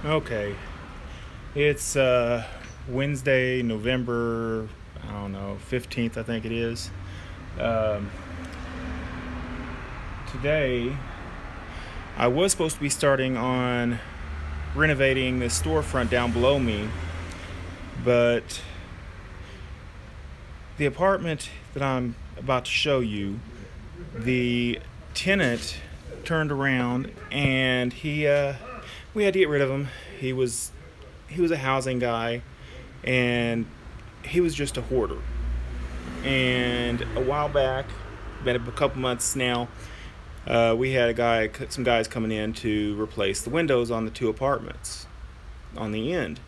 Okay, it's Wednesday, November, I don't know, 15th, I think it is. Um, Today, I was supposed to be starting on renovating the storefront down below me, but the apartment that I'm about to show you, the tenant turned around and we had to get rid of him. He was a housing guy, and he was just a hoarder. And a while back, been a couple months now, we had some guys coming in to replace the windows on the two apartments on the end,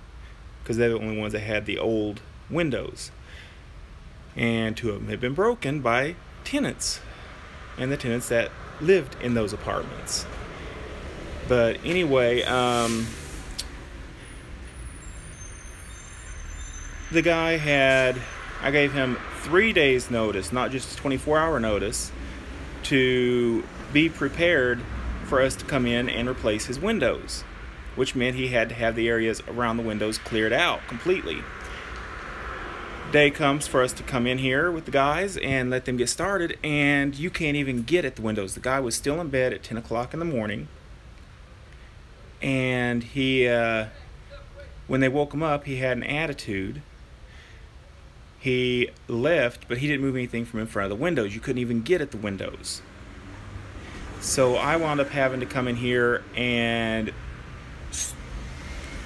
because they're the only ones that had the old windows. And two of them had been broken by tenants, and the tenants that lived in those apartments. But anyway, the guy I gave him 3 days notice, not just a 24-hour notice, to be prepared for us to come in and replace his windows, which meant he had to have the areas around the windows cleared out completely. Day comes for us to come in here with the guys and let them get started, and you can't even get at the windows. The guy was still in bed at 10 o'clock in the morning, and when they woke him up, he had an attitude. He left, but he didn't move anything from in front of the windows. You couldn't even get at the windows. So I wound up having to come in here and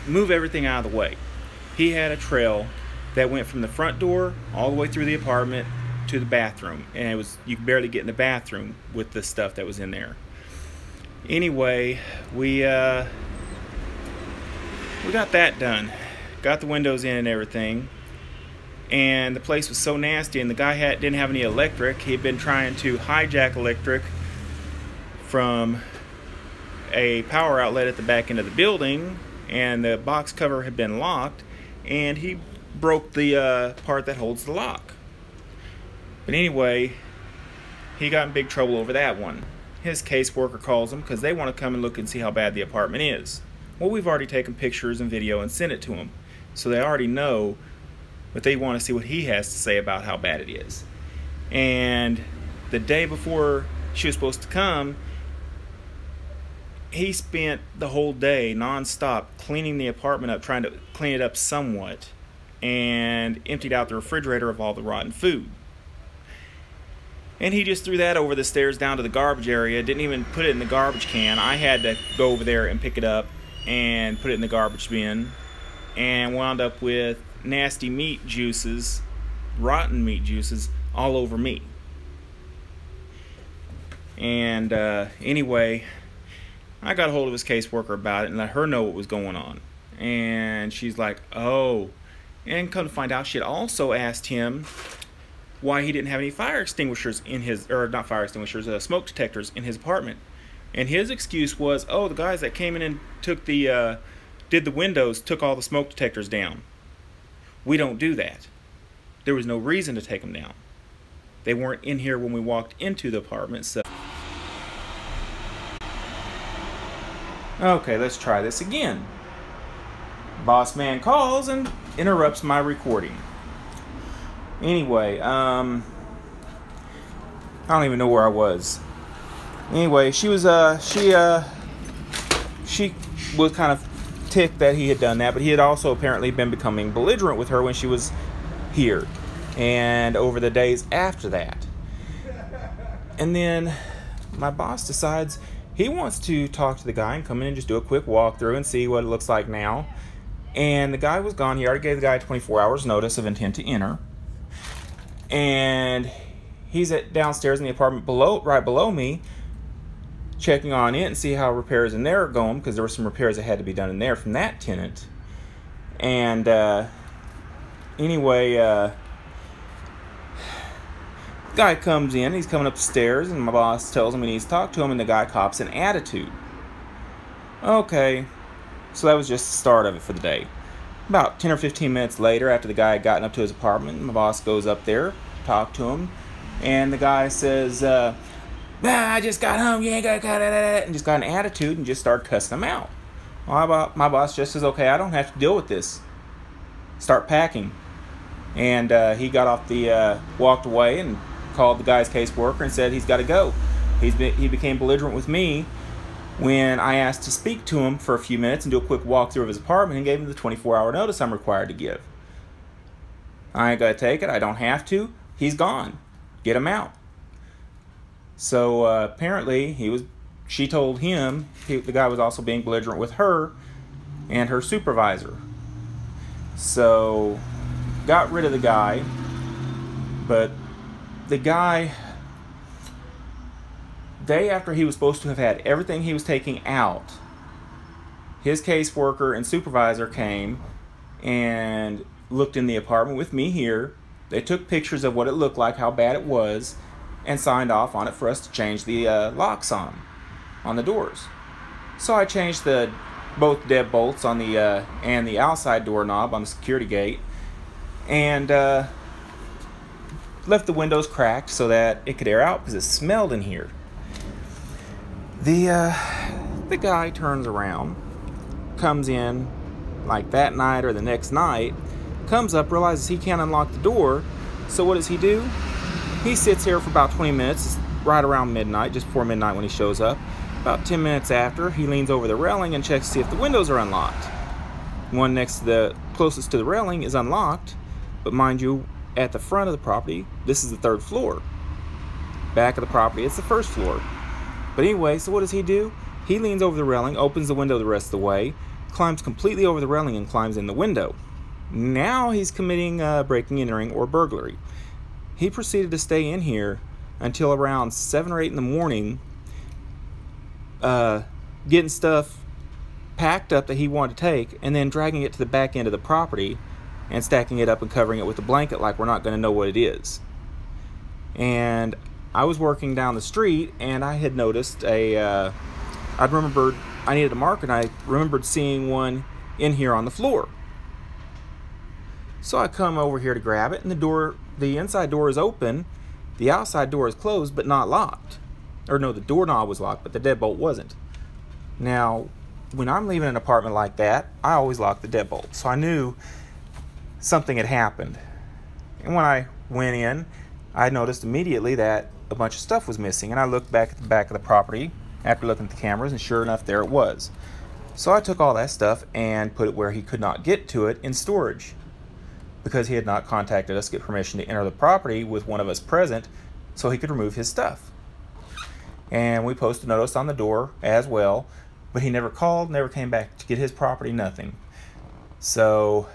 move everything out of the way. He had a trail that went from the front door all the way through the apartment to the bathroom, and you could barely get in the bathroom with the stuff that was in there. Anyway, we got that done, got the windows in and everything, and the place was so nasty, and the guy didn't have any electric. He had been trying to hijack electric from a power outlet at the back end of the building, and the box cover had been locked, and he broke the part that holds the lock. But anyway, he got in big trouble over that one. His caseworker calls him because they want to come and look and see how bad the apartment is. Well, we've already taken pictures and video and sent it to him, so they already know, but they want to see what he has to say about how bad it is. And the day before she was supposed to come, he spent the whole day non-stop cleaning the apartment up, trying to clean it up somewhat, and emptied out the refrigerator of all the rotten food. And he just threw that over the stairs down to the garbage area, didn't even put it in the garbage can. I had to go over there and pick it up and put it in the garbage bin, and wound up with nasty meat juices, rotten meat juices, all over me. And anyway, I got a hold of his caseworker about it and let her know what was going on. And she's like, oh. And come to find out, she had also asked him why he didn't have any fire extinguishers in his, or not fire extinguishers, smoke detectors in his apartment. And his excuse was, oh, the guys that came in and did the windows took all the smoke detectors down. We don't do that. There was no reason to take them down. They weren't in here when we walked into the apartment, so. Okay, let's try this again. Boss man calls and interrupts my recording. Anyway, I don't even know where I was. Anyway, she was kind of ticked that he had done that, but he had also apparently been becoming belligerent with her when she was here and over the days after that. And then my boss decides he wants to talk to the guy and come in and just do a quick walkthrough and see what it looks like now. And the guy was gone. He already gave the guy 24 hours notice of intent to enter. And he's downstairs in the apartment right below me, checking on it and see how repairs in there are going, because there were some repairs that had to be done in there from that tenant. And anyway, the guy comes in, he's coming up the stairs, and my boss tells him he needs to talk to him, and the guy cops an attitude. Okay, so that was just the start of it for the day. About 10 or 15 minutes later, after the guy had gotten up to his apartment, my boss goes up there, talk to him, and the guy says, I just got home, you ain't got and just got an attitude and just started cussing him out. Well, my boss just says, okay, I don't have to deal with this. Start packing. And he got off walked away and called the guy's caseworker and said he's got to go. He became belligerent with me when I asked to speak to him for a few minutes and do a quick walkthrough of his apartment and gave him the 24-hour notice I'm required to give. I ain't got to take it. I don't have to. He's gone. Get him out. So apparently she told him the guy was also being belligerent with her and her supervisor. So got rid of the guy, but the guy, day after he was supposed to have had everything he was taking out, his caseworker and supervisor came and looked in the apartment with me here. They took pictures of what it looked like, how bad it was, and signed off on it for us to change the locks on the doors. So I changed both deadbolts on and the outside doorknob on the security gate, and left the windows cracked so that it could air out because it smelled in here. The guy turns around, comes in like that night or the next night, comes up, realizes he can't unlock the door. So what does he do? He sits here for about 20 minutes, right around midnight, just before midnight when he shows up. About 10 minutes after, he leans over the railing and checks to see if the windows are unlocked. One closest to the railing is unlocked, but mind you, at the front of the property, this is the 3rd floor. Back of the property, it's the 1st floor. But anyway, so what does he do? He leans over the railing, opens the window the rest of the way, climbs completely over the railing and climbs in the window. Now he's committing breaking, entering, or burglary. He proceeded to stay in here until around 7 or 8 in the morning, getting stuff packed up that he wanted to take, and then dragging it to the back end of the property and stacking it up and covering it with a blanket like we're not going to know what it is. And I was working down the street, and I had noticed I remembered I needed a marker, and I remembered seeing one in here on the floor. So I come over here to grab it, and the inside door is open, the outside door is closed but not locked. Or no, the doorknob was locked, but the deadbolt wasn't. Now, when I'm leaving an apartment like that, I always lock the deadbolt. So I knew something had happened. And when I went in, I noticed immediately that a bunch of stuff was missing. And I looked back at the back of the property after looking at the cameras, and sure enough, there it was. So I took all that stuff and put it where he could not get to it in storage, because he had not contacted us to get permission to enter the property with one of us present so he could remove his stuff. And we posted notice on the door as well, but he never called, never came back to get his property, nothing. So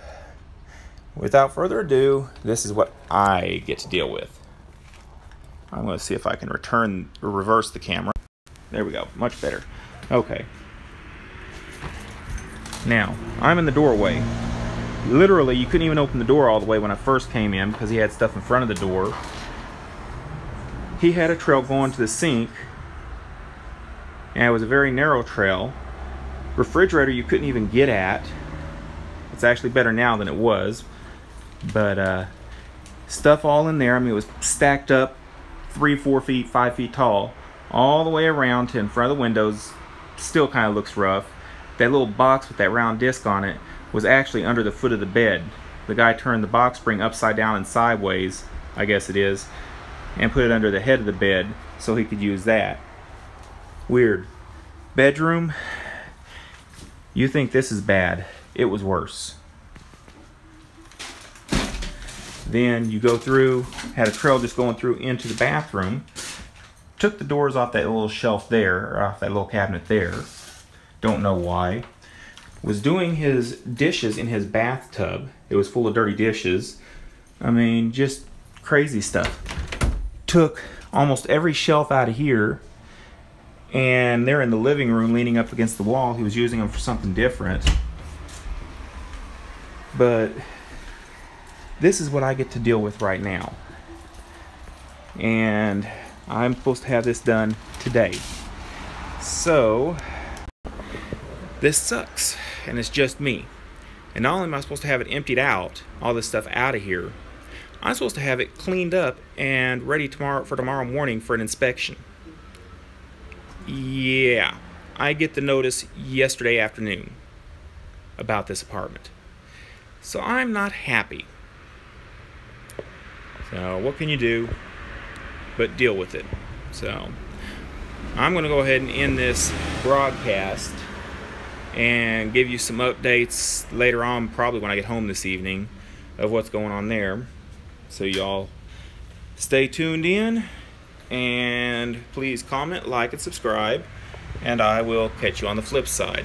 without further ado, this is what I get to deal with. I'm going to see if I can reverse the camera. There we go, much better. Okay. Now, I'm in the doorway. Literally, you couldn't even open the door all the way when I first came in because he had stuff in front of the door. He had a trail going to the sink, and it was a very narrow trail. Refrigerator you couldn't even get at. It's actually better now than it was, but stuff all in there. I mean, it was stacked up 3, 4 feet, 5 feet tall, all the way around to in front of the windows. Still kind of looks rough. That little box with that round disc on it was actually under the foot of the bed. The guy turned the box spring upside down and sideways, I guess it is, and put it under the head of the bed so he could use that. Weird. Bedroom, you think this is bad. It was worse. Then you go through, had a trail just going through into the bathroom, took the doors off that little shelf there, or off that little cabinet there. Don't know why. Was doing his dishes in his bathtub. It was full of dirty dishes. I mean, just crazy stuff. Took almost every shelf out of here, and they're in the living room leaning up against the wall. He was using them for something different. But this is what I get to deal with right now. And I'm supposed to have this done today. So this sucks, and it's just me. And not only am I supposed to have it emptied out, all this stuff out of here, I'm supposed to have it cleaned up and ready for tomorrow morning for an inspection. Yeah, I get the notice yesterday afternoon about this apartment. So I'm not happy. So what can you do but deal with it? So I'm going to go ahead and end this broadcast and give you some updates later on, probably when I get home this evening, of what's going on there. So y'all stay tuned in, and please comment, like, and subscribe, and I will catch you on the flip side.